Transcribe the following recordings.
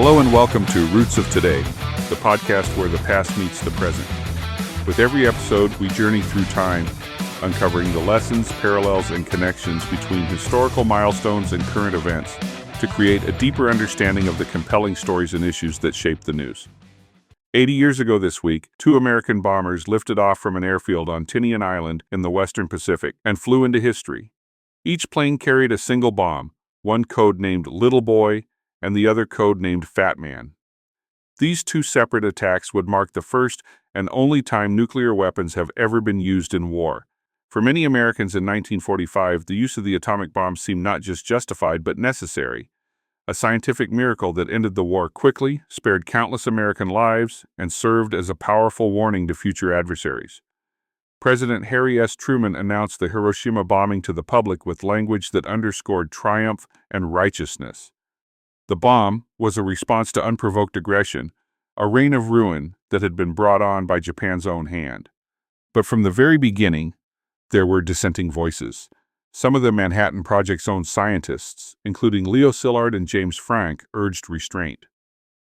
Hello and welcome to Roots of Today, the podcast where the past meets the present. With every episode, we journey through time, uncovering the lessons, parallels, and connections between historical milestones and current events to create a deeper understanding of the compelling stories and issues that shape the news. 80 years ago this week, two American bombers lifted off from an airfield on Tinian Island in the Western Pacific and flew into history. Each plane carried a single bomb, one codenamed Little Boy and the other codenamed Fat Man. These two separate attacks would mark the first and only time nuclear weapons have ever been used in war. For many Americans in 1945, the use of the atomic bomb seemed not just justified but necessary, a scientific miracle that ended the war quickly, spared countless American lives, and served as a powerful warning to future adversaries. President Harry S. Truman announced the Hiroshima bombing to the public with language that underscored triumph and righteousness. The bomb was a response to unprovoked aggression, a reign of ruin that had been brought on by Japan's own hand. But from the very beginning, there were dissenting voices. Some of the Manhattan Project's own scientists, including Leo Szilard and James Franck, urged restraint.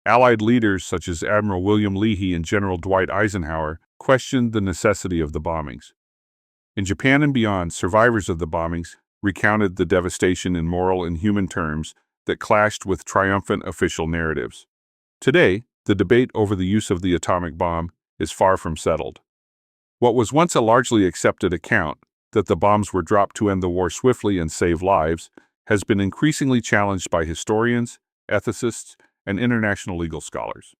Allied leaders such as Admiral William Leahy and General Dwight Eisenhower questioned the necessity of the bombings. In Japan and beyond, survivors of the bombings recounted the devastation in moral and human terms that clashed with triumphant official narratives. Today, the debate over the use of the atomic bomb is far from settled. What was once a largely accepted account, that the bombs were dropped to end the war swiftly and save lives, has been increasingly challenged by historians, ethicists, and international legal scholars.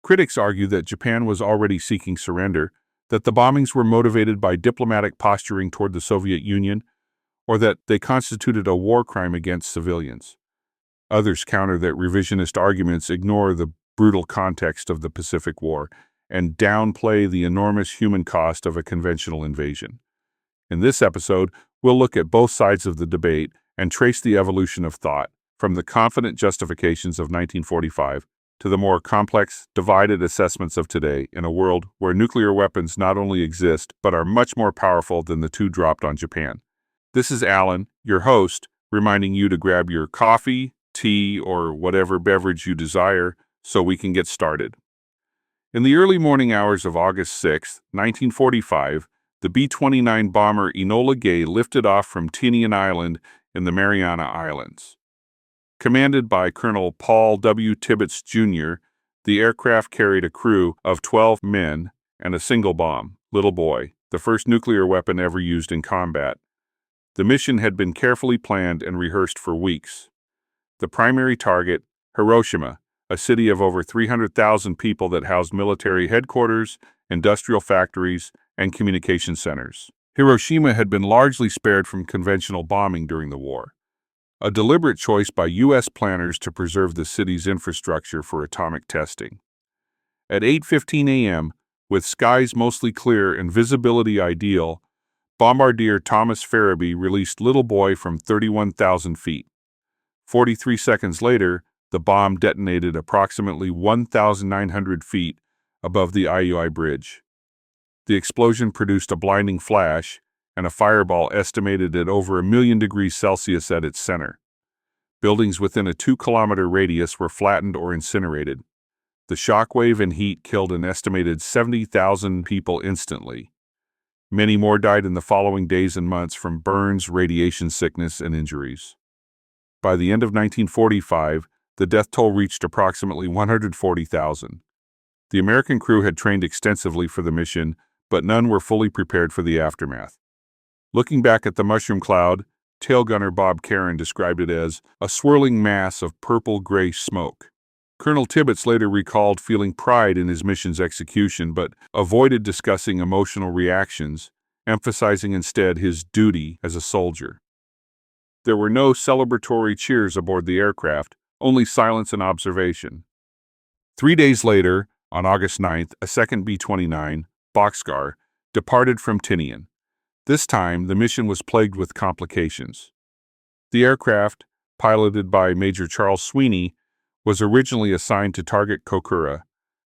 Critics argue that Japan was already seeking surrender, that the bombings were motivated by diplomatic posturing toward the Soviet Union, or that they constituted a war crime against civilians. Others counter that revisionist arguments ignore the brutal context of the Pacific War and downplay the enormous human cost of a conventional invasion. In this episode, we'll look at both sides of the debate and trace the evolution of thought, from the confident justifications of 1945 to the more complex, divided assessments of today in a world where nuclear weapons not only exist but are much more powerful than the two dropped on Japan. This is Alan, your host, reminding you to grab your coffee, tea, or whatever beverage you desire so we can get started. In the early morning hours of August 6, 1945, the B-29 bomber Enola Gay lifted off from Tinian Island in the Mariana Islands. Commanded by Colonel Paul W. Tibbets, Jr., the aircraft carried a crew of 12 men and a single bomb, Little Boy, the first nuclear weapon ever used in combat. The mission had been carefully planned and rehearsed for weeks. The primary target, Hiroshima, a city of over 300,000 people that housed military headquarters, industrial factories, and communication centers. Hiroshima had been largely spared from conventional bombing during the war, a deliberate choice by U.S. planners to preserve the city's infrastructure for atomic testing. At 8:15 a.m., with skies mostly clear and visibility ideal, Bombardier Thomas Farabee released Little Boy from 31,000 feet. 43 seconds later, the bomb detonated approximately 1,900 feet above the IUI bridge. The explosion produced a blinding flash and a fireball estimated at over 1 million degrees Celsius at its center. Buildings within a 2-kilometer radius were flattened or incinerated. The shockwave and heat killed an estimated 70,000 people instantly. Many more died in the following days and months from burns, radiation sickness, and injuries. By the end of 1945, the death toll reached approximately 140,000. The American crew had trained extensively for the mission, but none were fully prepared for the aftermath. Looking back at the mushroom cloud, tail gunner Bob Caron described it as a swirling mass of purple-gray smoke. Colonel Tibbets later recalled feeling pride in his mission's execution, but avoided discussing emotional reactions, emphasizing instead his duty as a soldier. There were no celebratory cheers aboard the aircraft, only silence and observation. 3 days later, on August 9th, a second B-29, Boxcar, departed from Tinian. This time, the mission was plagued with complications. The aircraft, piloted by Major Charles Sweeney, was originally assigned to target Kokura,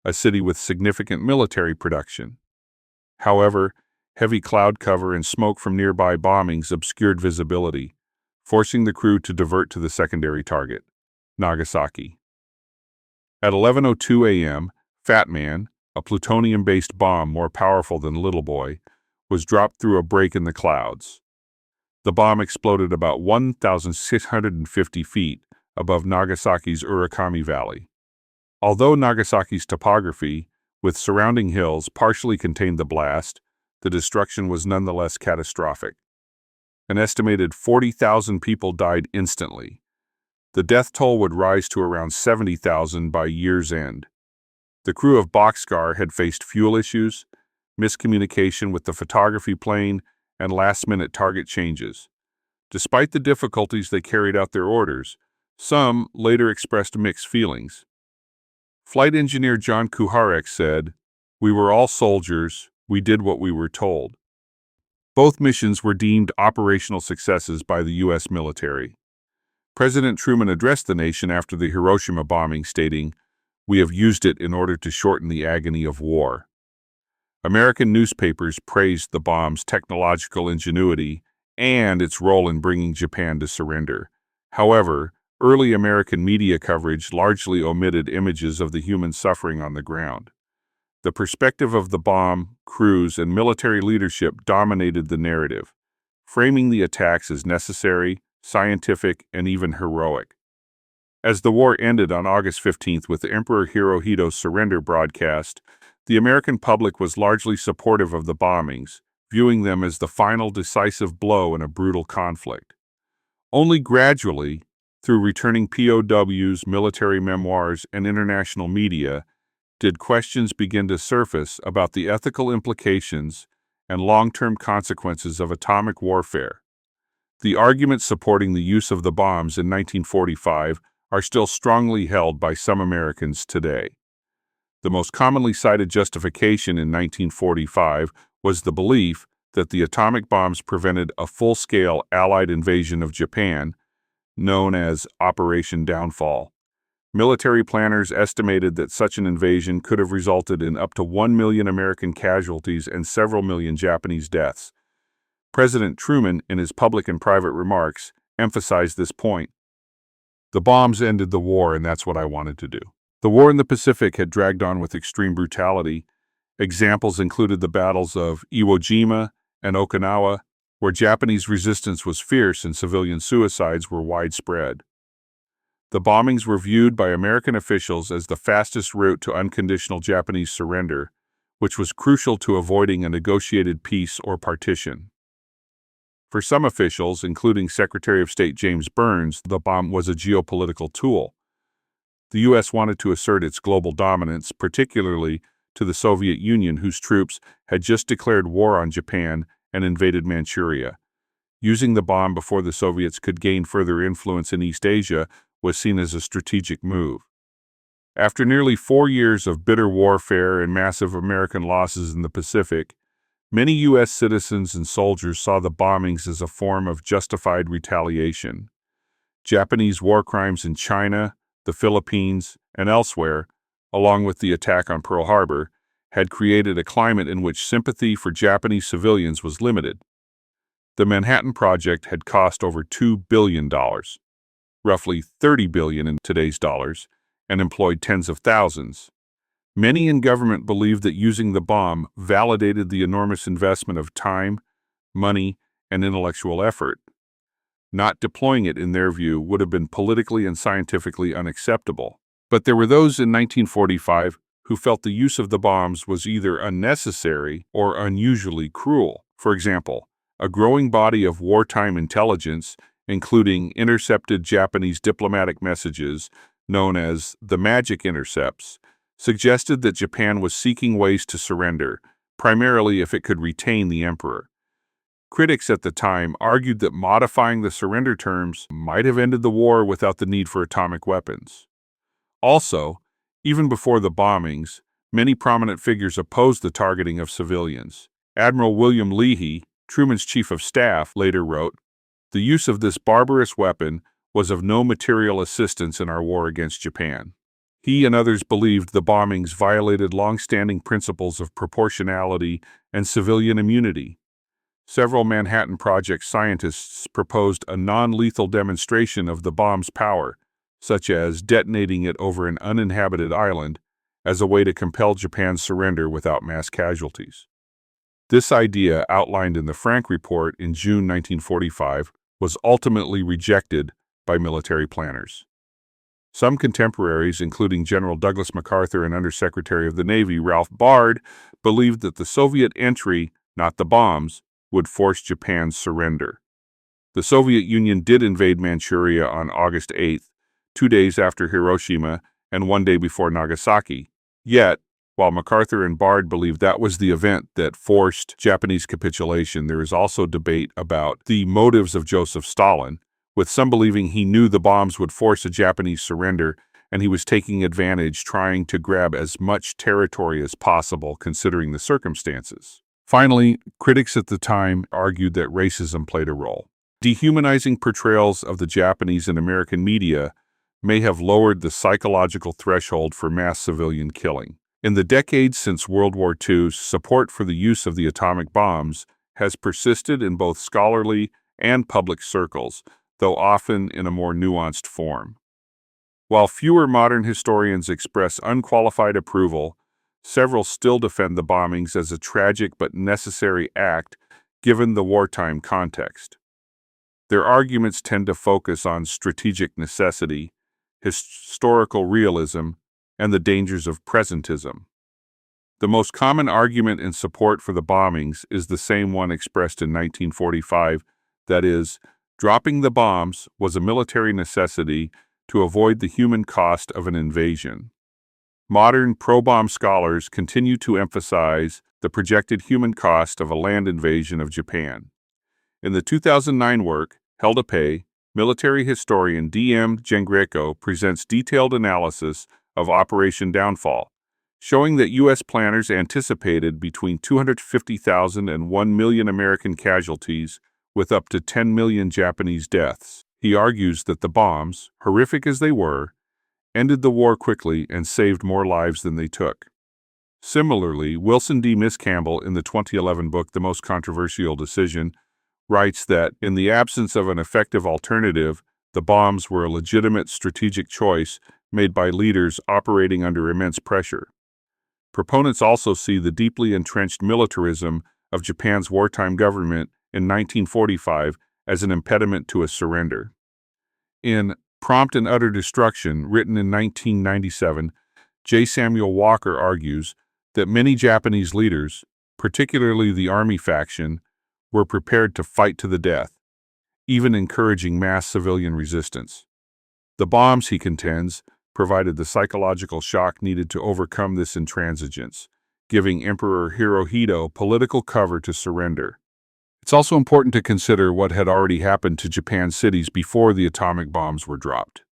a city with significant military production. However, heavy cloud cover and smoke from nearby bombings obscured visibility, forcing the crew to divert to the secondary target, Nagasaki. At 11:02 a.m., Fat Man, a plutonium-based bomb more powerful than Little Boy, was dropped through a break in the clouds. The bomb exploded about 1,650 feet above Nagasaki's Urakami Valley. Although Nagasaki's topography, with surrounding hills, partially contained the blast, the destruction was nonetheless catastrophic. An estimated 40,000 people died instantly. The death toll would rise to around 70,000 by year's end. The crew of Boxcar had faced fuel issues, miscommunication with the photography plane, and last-minute target changes. Despite the difficulties, they carried out their orders. Some later expressed mixed feelings. Flight engineer John Kuharek said, "We were all soldiers. We did what we were told." Both missions were deemed operational successes by the U.S. military. President Truman addressed the nation after the Hiroshima bombing, stating, "We have used it in order to shorten the agony of war." American newspapers praised the bomb's technological ingenuity and its role in bringing Japan to surrender. However, early American media coverage largely omitted images of the human suffering on the ground. The perspective of the bomb, crews, and military leadership dominated the narrative, framing the attacks as necessary, scientific, and even heroic. As the war ended on August 15th with Emperor Hirohito's surrender broadcast, the American public was largely supportive of the bombings, viewing them as the final decisive blow in a brutal conflict. Only gradually, through returning POWs, military memoirs, and international media, did questions begin to surface about the ethical implications and long-term consequences of atomic warfare. The arguments supporting the use of the bombs in 1945 are still strongly held by some Americans today. The most commonly cited justification in 1945 was the belief that the atomic bombs prevented a full-scale Allied invasion of Japan, known as Operation Downfall. Military planners estimated that such an invasion could have resulted in up to 1 million American casualties and several million Japanese deaths. President Truman, in his public and private remarks, emphasized this point. "The bombs ended the war, and that's what I wanted to do." The war in the Pacific had dragged on with extreme brutality. Examples included the battles of Iwo Jima and Okinawa, where Japanese resistance was fierce and civilian suicides were widespread. The bombings were viewed by American officials as the fastest route to unconditional Japanese surrender, which was crucial to avoiding a negotiated peace or partition. For some officials, including Secretary of State James Burns, the bomb was a geopolitical tool. The U.S. wanted to assert its global dominance, particularly to the Soviet Union, whose troops had just declared war on Japan and invaded Manchuria. Using the bomb before the Soviets could gain further influence in East Asia was seen as a strategic move. After nearly 4 years of bitter warfare and massive American losses in the Pacific, many U.S. citizens and soldiers saw the bombings as a form of justified retaliation. Japanese war crimes in China, the Philippines, and elsewhere, along with the attack on Pearl Harbor, had created a climate in which sympathy for Japanese civilians was limited. The Manhattan Project had cost over $2 billion, roughly $30 billion in today's dollars, and employed tens of thousands. Many in government believed that using the bomb validated the enormous investment of time, money, and intellectual effort. Not deploying it, in their view, would have been politically and scientifically unacceptable. But there were those in 1945 who felt the use of the bombs was either unnecessary or unusually cruel. For example, a growing body of wartime intelligence, including intercepted Japanese diplomatic messages known as the magic intercepts, suggested that Japan was seeking ways to surrender, primarily if it could retain the emperor. Critics at the time argued that modifying the surrender terms might have ended the war without the need for atomic weapons. Also, even before the bombings, many prominent figures opposed the targeting of civilians. Admiral William Leahy, Truman's chief of staff, later wrote, "The use of this barbarous weapon was of no material assistance in our war against Japan." He and others believed the bombings violated long-standing principles of proportionality and civilian immunity. Several Manhattan Project scientists proposed a non-lethal demonstration of the bomb's power, such as detonating it over an uninhabited island, as a way to compel Japan's surrender without mass casualties. This idea, outlined in the Frank Report in June 1945, was ultimately rejected by military planners. Some contemporaries, including General Douglas MacArthur and Undersecretary of the Navy Ralph Bard, believed that the Soviet entry, not the bombs, would force Japan's surrender. The Soviet Union did invade Manchuria on August 8th, 2 days after Hiroshima and 1 day before Nagasaki. Yet, while MacArthur and Bard believed that was the event that forced Japanese capitulation, there is also debate about the motives of Joseph Stalin, with some believing he knew the bombs would force a Japanese surrender and he was taking advantage, trying to grab as much territory as possible considering the circumstances. Finally, critics at the time argued that racism played a role. Dehumanizing portrayals of the Japanese in American media may have lowered the psychological threshold for mass civilian killing. In the decades since World War II, support for the use of the atomic bombs has persisted in both scholarly and public circles, though often in a more nuanced form. While fewer modern historians express unqualified approval, several still defend the bombings as a tragic but necessary act given the wartime context. Their arguments tend to focus on strategic necessity, historical realism, and the dangers of presentism. The most common argument in support for the bombings is the same one expressed in 1945, that is, dropping the bombs was a military necessity to avoid the human cost of an invasion. Modern pro-bomb scholars continue to emphasize the projected human cost of a land invasion of Japan. In the 2009 work, Hell to Pay, military historian D.M. Jengreco presents detailed analysis of Operation Downfall, showing that U.S. planners anticipated between 250,000 and 1 million American casualties, with up to 10 million Japanese deaths. He argues that the bombs, horrific as they were, ended the war quickly and saved more lives than they took. Similarly, Wilson D. Miscampbell, in the 2011 book The Most Controversial Decision, writes that, in the absence of an effective alternative, the bombs were a legitimate strategic choice made by leaders operating under immense pressure. Proponents also see the deeply entrenched militarism of Japan's wartime government in 1945 as an impediment to a surrender. In Prompt and Utter Destruction, written in 1997, J. Samuel Walker argues that many Japanese leaders, particularly the army faction, were prepared to fight to the death, even encouraging mass civilian resistance. The bombs, he contends, provided the psychological shock needed to overcome this intransigence, giving Emperor Hirohito political cover to surrender. It's also important to consider what had already happened to Japan's cities before the atomic bombs were dropped.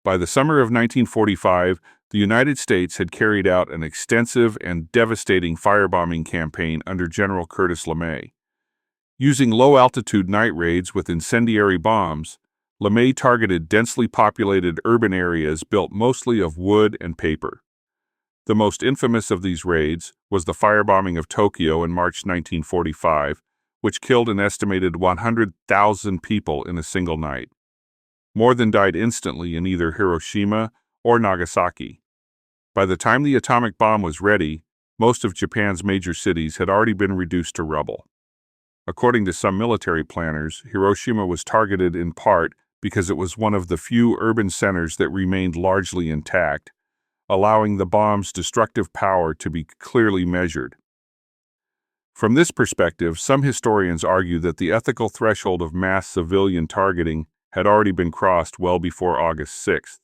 By the summer of 1945, the United States had carried out an extensive and devastating firebombing campaign under General Curtis LeMay. Using low-altitude night raids with incendiary bombs, LeMay targeted densely populated urban areas built mostly of wood and paper. The most infamous of these raids was the firebombing of Tokyo in March 1945, which killed an estimated 100,000 people in a single night. More than died instantly in either Hiroshima or Nagasaki. By the time the atomic bomb was ready, most of Japan's major cities had already been reduced to rubble. According to some military planners, Hiroshima was targeted in part because it was one of the few urban centers that remained largely intact, allowing the bomb's destructive power to be clearly measured. From this perspective, some historians argue that the ethical threshold of mass civilian targeting had already been crossed well before August 6th.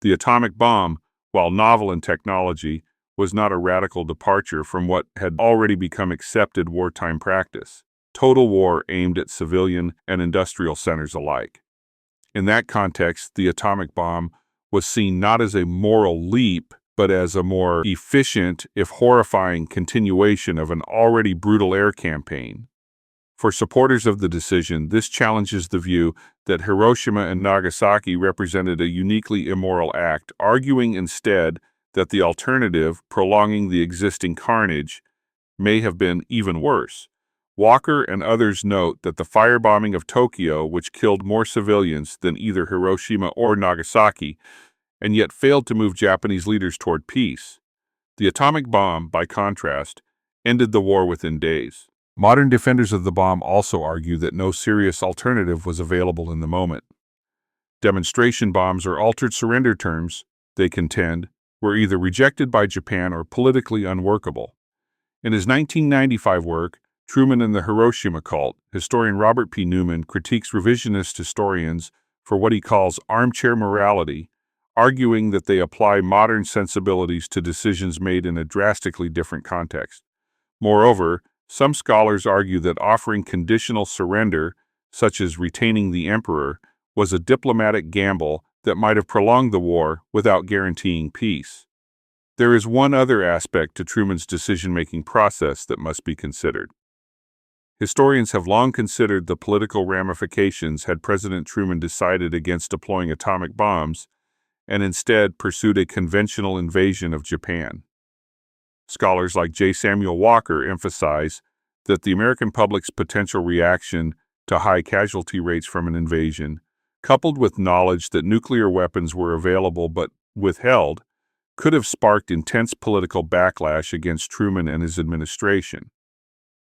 The atomic bomb, while novel in technology, was not a radical departure from what had already become accepted wartime practice: total war aimed at civilian and industrial centers alike. In that context, the atomic bomb was seen not as a moral leap, but as a more efficient, if horrifying, continuation of an already brutal air campaign. For supporters of the decision, this challenges the view that Hiroshima and Nagasaki represented a uniquely immoral act, arguing instead that the alternative, prolonging the existing carnage, may have been even worse, Walker and others note that the firebombing of Tokyo, which killed more civilians than either Hiroshima or Nagasaki, and yet failed to move Japanese leaders toward peace. The atomic bomb, by contrast, ended the war within days. Modern defenders of the bomb also argue that no serious alternative was available in the moment. Demonstration bombs or altered surrender terms, they contend, were either rejected by Japan or politically unworkable. In his 1995 work, Truman and the Hiroshima Cult, historian Robert P. Newman critiques revisionist historians for what he calls armchair morality, arguing that they apply modern sensibilities to decisions made in a drastically different context. Moreover, some scholars argue that offering conditional surrender, such as retaining the emperor, was a diplomatic gamble that might have prolonged the war without guaranteeing peace. There is one other aspect to Truman's decision-making process that must be considered. Historians have long considered the political ramifications had President Truman decided against deploying atomic bombs and instead pursued a conventional invasion of Japan. Scholars like J. Samuel Walker emphasize that the American public's potential reaction to high casualty rates from an invasion, coupled with knowledge that nuclear weapons were available but withheld, could have sparked intense political backlash against Truman and his administration.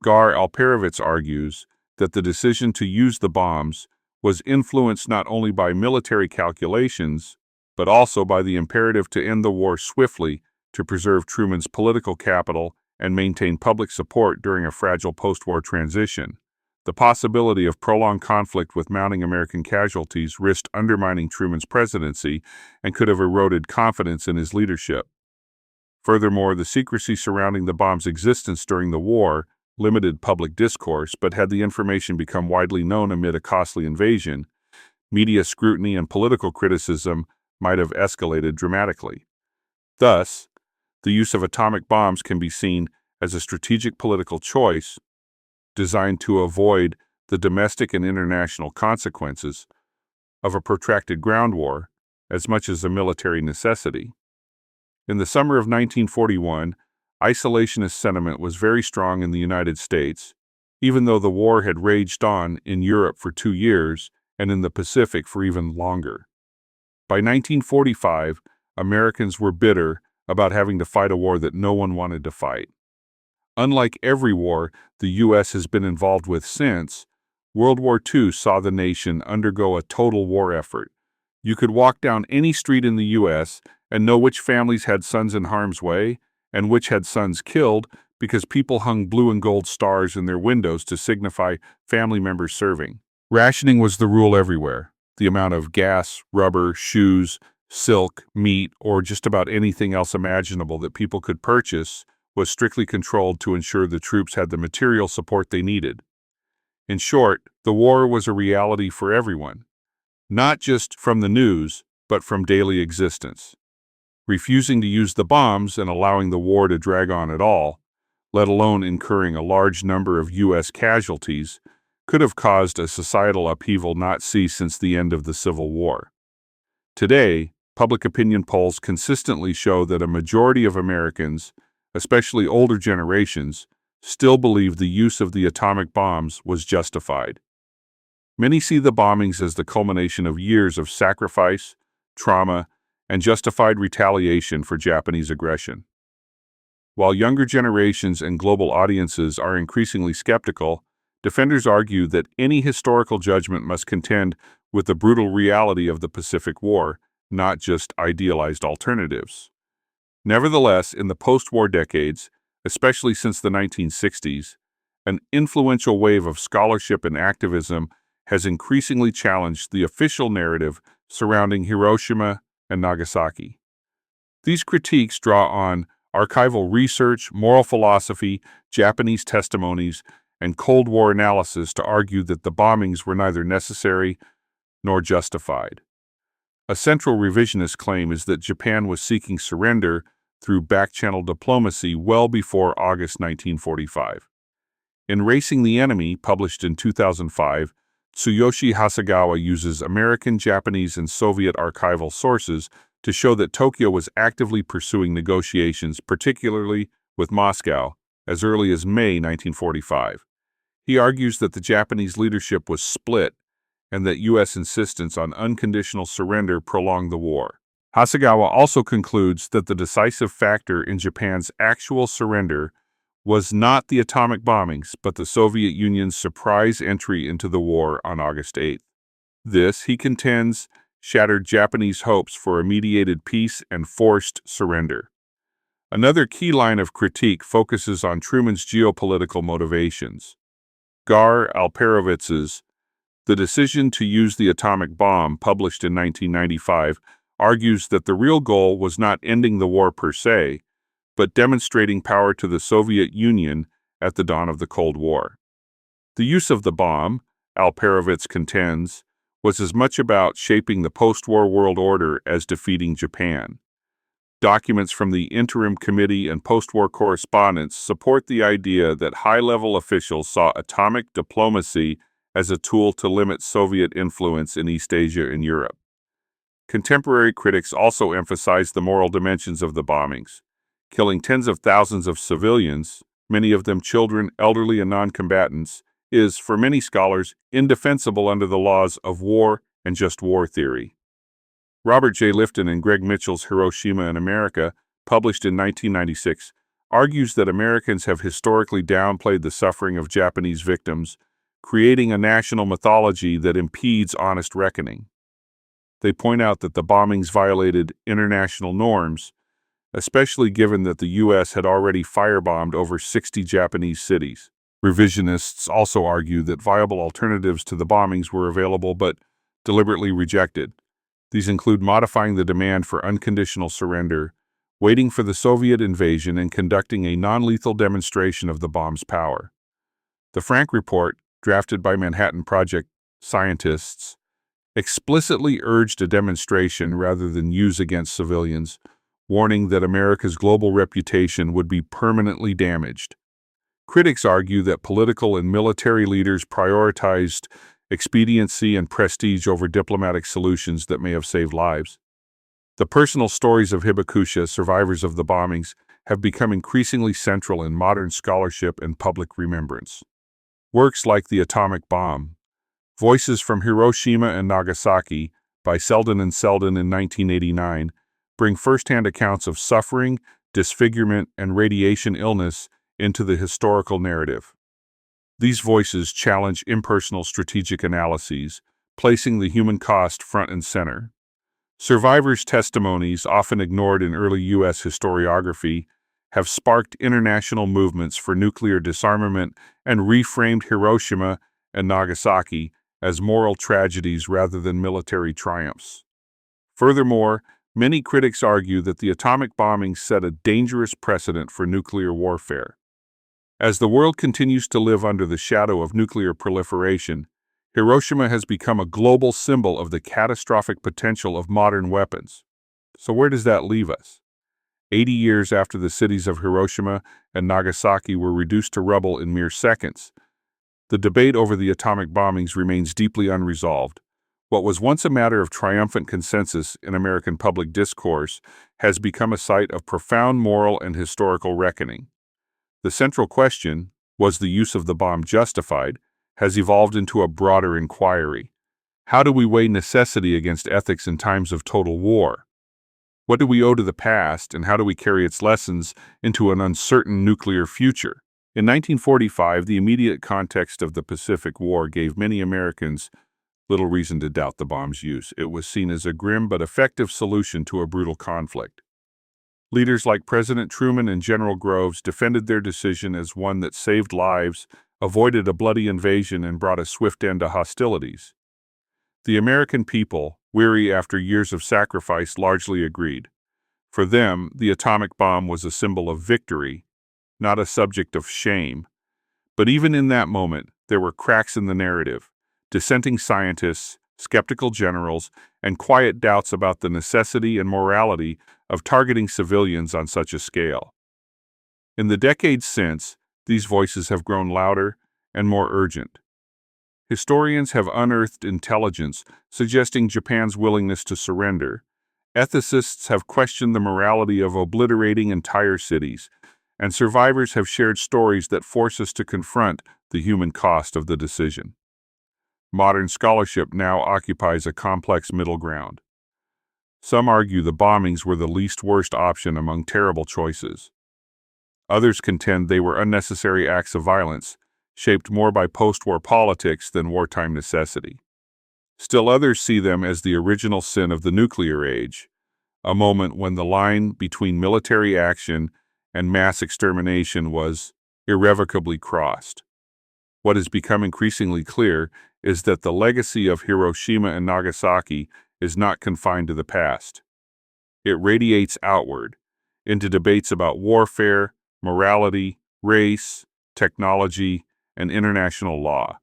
Gar Alperovitz argues that the decision to use the bombs was influenced not only by military calculations, but also by the imperative to end the war swiftly to preserve Truman's political capital and maintain public support during a fragile post-war transition. The possibility of prolonged conflict with mounting American casualties risked undermining Truman's presidency and could have eroded confidence in his leadership. Furthermore, the secrecy surrounding the bomb's existence during the war limited public discourse, but had the information become widely known amid a costly invasion, media scrutiny and political criticism might have escalated dramatically. Thus, the use of atomic bombs can be seen as a strategic political choice designed to avoid the domestic and international consequences of a protracted ground war as much as a military necessity. In the summer of 1941, isolationist sentiment was very strong in the United States, even though the war had raged on in Europe for 2 years and in the Pacific for even longer. By 1945, Americans were bitter about having to fight a war that no one wanted to fight. Unlike every war the U.S. has been involved with since, World War II saw the nation undergo a total war effort. You could walk down any street in the U.S. and know which families had sons in harm's way and which had sons killed because people hung blue and gold stars in their windows to signify family members serving. Rationing was the rule everywhere. The amount of gas, rubber, shoes, silk, meat, or just about anything else imaginable that people could purchase was strictly controlled to ensure the troops had the material support they needed. In short, the war was a reality for everyone, not just from the news, but from daily existence. Refusing to use the bombs and allowing the war to drag on at all, let alone incurring a large number of U.S. casualties, could have caused a societal upheaval not seen since the end of the Civil War. Today, public opinion polls consistently show that a majority of Americans, especially older generations, still believe the use of the atomic bombs was justified. Many see the bombings as the culmination of years of sacrifice, trauma, and justified retaliation for Japanese aggression. While younger generations and global audiences are increasingly skeptical, defenders argue that any historical judgment must contend with the brutal reality of the Pacific War, not just idealized alternatives. Nevertheless, in the post-war decades, especially since the 1960s, an influential wave of scholarship and activism has increasingly challenged the official narrative surrounding Hiroshima and Nagasaki. These critiques draw on archival research, moral philosophy, Japanese testimonies, and Cold War analysis to argue that the bombings were neither necessary nor justified. A central revisionist claim is that Japan was seeking surrender through back-channel diplomacy well before August 1945. In Racing the Enemy, published in 2005, Tsuyoshi Hasegawa uses American, Japanese, and Soviet archival sources to show that Tokyo was actively pursuing negotiations, particularly with Moscow, as early as May 1945. He argues that the Japanese leadership was split and that U.S. insistence on unconditional surrender prolonged the war. Hasegawa also concludes that the decisive factor in Japan's actual surrender was not the atomic bombings, but the Soviet Union's surprise entry into the war on August 8th. This, he contends, shattered Japanese hopes for a mediated peace and forced surrender. Another key line of critique focuses on Truman's geopolitical motivations. Gar Alperovitz's The Decision to Use the Atomic Bomb, published in 1995, argues that the real goal was not ending the war per se, but demonstrating power to the Soviet Union at the dawn of the Cold War. The use of the bomb, Alperovitz contends, was as much about shaping the post-war world order as defeating Japan. Documents from the Interim Committee and post-war correspondence support the idea that high-level officials saw atomic diplomacy as a tool to limit Soviet influence in East Asia and Europe. Contemporary critics also emphasize the moral dimensions of the bombings. Killing tens of thousands of civilians, many of them children, elderly, and non-combatants, is, for many scholars, indefensible under the laws of war and just war theory. Robert J. Lifton and Greg Mitchell's Hiroshima and America, published in 1996, argues that Americans have historically downplayed the suffering of Japanese victims, creating a national mythology that impedes honest reckoning. They point out that the bombings violated international norms, especially given that the U.S. had already firebombed over 60 Japanese cities. Revisionists also argue that viable alternatives to the bombings were available but deliberately rejected. These include modifying the demand for unconditional surrender, waiting for the Soviet invasion, and conducting a non-lethal demonstration of the bomb's power. The Frank Report, drafted by Manhattan Project scientists, explicitly urged a demonstration rather than use against civilians, warning that America's global reputation would be permanently damaged. Critics argue that political and military leaders prioritized expediency and prestige over diplomatic solutions that may have saved lives. The personal stories of Hibakusha, survivors of the bombings, have become increasingly central in modern scholarship and public remembrance. Works like The Atomic Bomb, Voices from Hiroshima and Nagasaki by Selden and Selden in 1989 bring first-hand accounts of suffering, disfigurement, and radiation illness into the historical narrative. These voices challenge impersonal strategic analyses, placing the human cost front and center. Survivors' testimonies, often ignored in early U.S. historiography, have sparked international movements for nuclear disarmament and reframed Hiroshima and Nagasaki as moral tragedies rather than military triumphs. Furthermore, many critics argue that the atomic bombings set a dangerous precedent for nuclear warfare. As the world continues to live under the shadow of nuclear proliferation, Hiroshima has become a global symbol of the catastrophic potential of modern weapons. So where does that leave us? 80 years after the cities of Hiroshima and Nagasaki were reduced to rubble in mere seconds, the debate over the atomic bombings remains deeply unresolved. What was once a matter of triumphant consensus in American public discourse has become a site of profound moral and historical reckoning. The central question, was the use of the bomb justified, has evolved into a broader inquiry. How do we weigh necessity against ethics in times of total war? What do we owe to the past, and how do we carry its lessons into an uncertain nuclear future? In 1945, the immediate context of the Pacific War gave many Americans little reason to doubt the bomb's use. It was seen as a grim but effective solution to a brutal conflict. Leaders like President Truman and General Groves defended their decision as one that saved lives, avoided a bloody invasion, and brought a swift end to hostilities. The American people, weary after years of sacrifice, largely agreed. For them, the atomic bomb was a symbol of victory, not a subject of shame. But even in that moment, there were cracks in the narrative. Dissenting scientists, skeptical generals, and quiet doubts about the necessity and morality of targeting civilians on such a scale. In the decades since, these voices have grown louder and more urgent. Historians have unearthed intelligence suggesting Japan's willingness to surrender. Ethicists have questioned the morality of obliterating entire cities, and survivors have shared stories that force us to confront the human cost of the decision. Modern scholarship now occupies a complex middle ground. Some argue the bombings were the least worst option among terrible choices. Others contend they were unnecessary acts of violence, shaped more by post-war politics than wartime necessity. Still others see them as the original sin of the nuclear age, a moment when the line between military action and mass extermination was irrevocably crossed. What has become increasingly clear is that the legacy of Hiroshima and Nagasaki is not confined to the past. It radiates outward, into debates about warfare, morality, race, technology, and international law.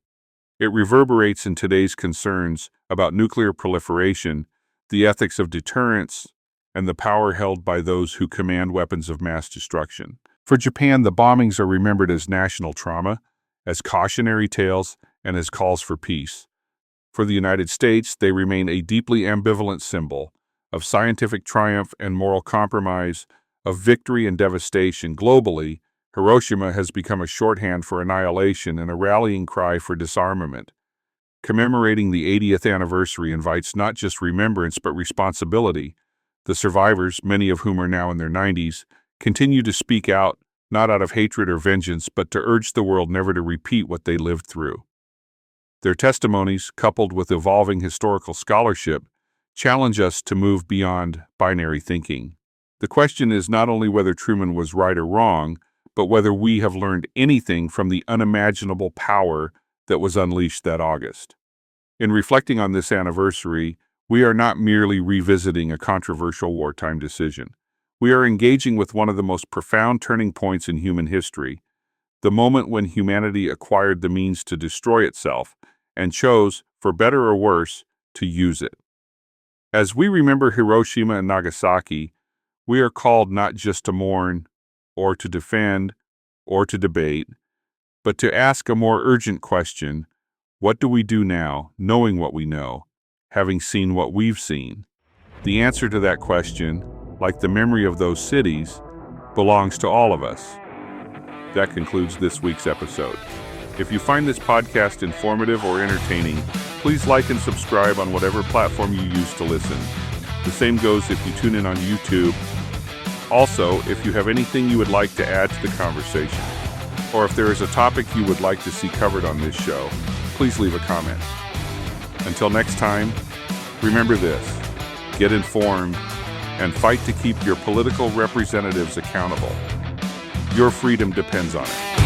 It reverberates in today's concerns about nuclear proliferation, the ethics of deterrence, and the power held by those who command weapons of mass destruction. For Japan, the bombings are remembered as national trauma, as cautionary tales, and as calls for peace. For the United States, they remain a deeply ambivalent symbol of scientific triumph and moral compromise, of victory and devastation. Globally, Hiroshima has become a shorthand for annihilation and a rallying cry for disarmament. Commemorating the 80th anniversary invites not just remembrance but responsibility. The survivors, many of whom are now in their 90s, continue to speak out, not out of hatred or vengeance, but to urge the world never to repeat what they lived through. Their testimonies, coupled with evolving historical scholarship, challenge us to move beyond binary thinking. The question is not only whether Truman was right or wrong, but whether we have learned anything from the unimaginable power that was unleashed that August. In reflecting on this anniversary, we are not merely revisiting a controversial wartime decision. We are engaging with one of the most profound turning points in human history, the moment when humanity acquired the means to destroy itself and chose, for better or worse, to use it. As we remember Hiroshima and Nagasaki, we are called not just to mourn, or to defend, or to debate, but to ask a more urgent question: what do we do now, knowing what we know, having seen what we've seen? The answer to that question, like the memory of those cities, belongs to all of us. That concludes this week's episode. If you find this podcast informative or entertaining, please like and subscribe on whatever platform you use to listen. The same goes if you tune in on YouTube. Also, if you have anything you would like to add to the conversation, or if there is a topic you would like to see covered on this show, please leave a comment. Until next time, remember this: get informed and fight to keep your political representatives accountable. Your freedom depends on it.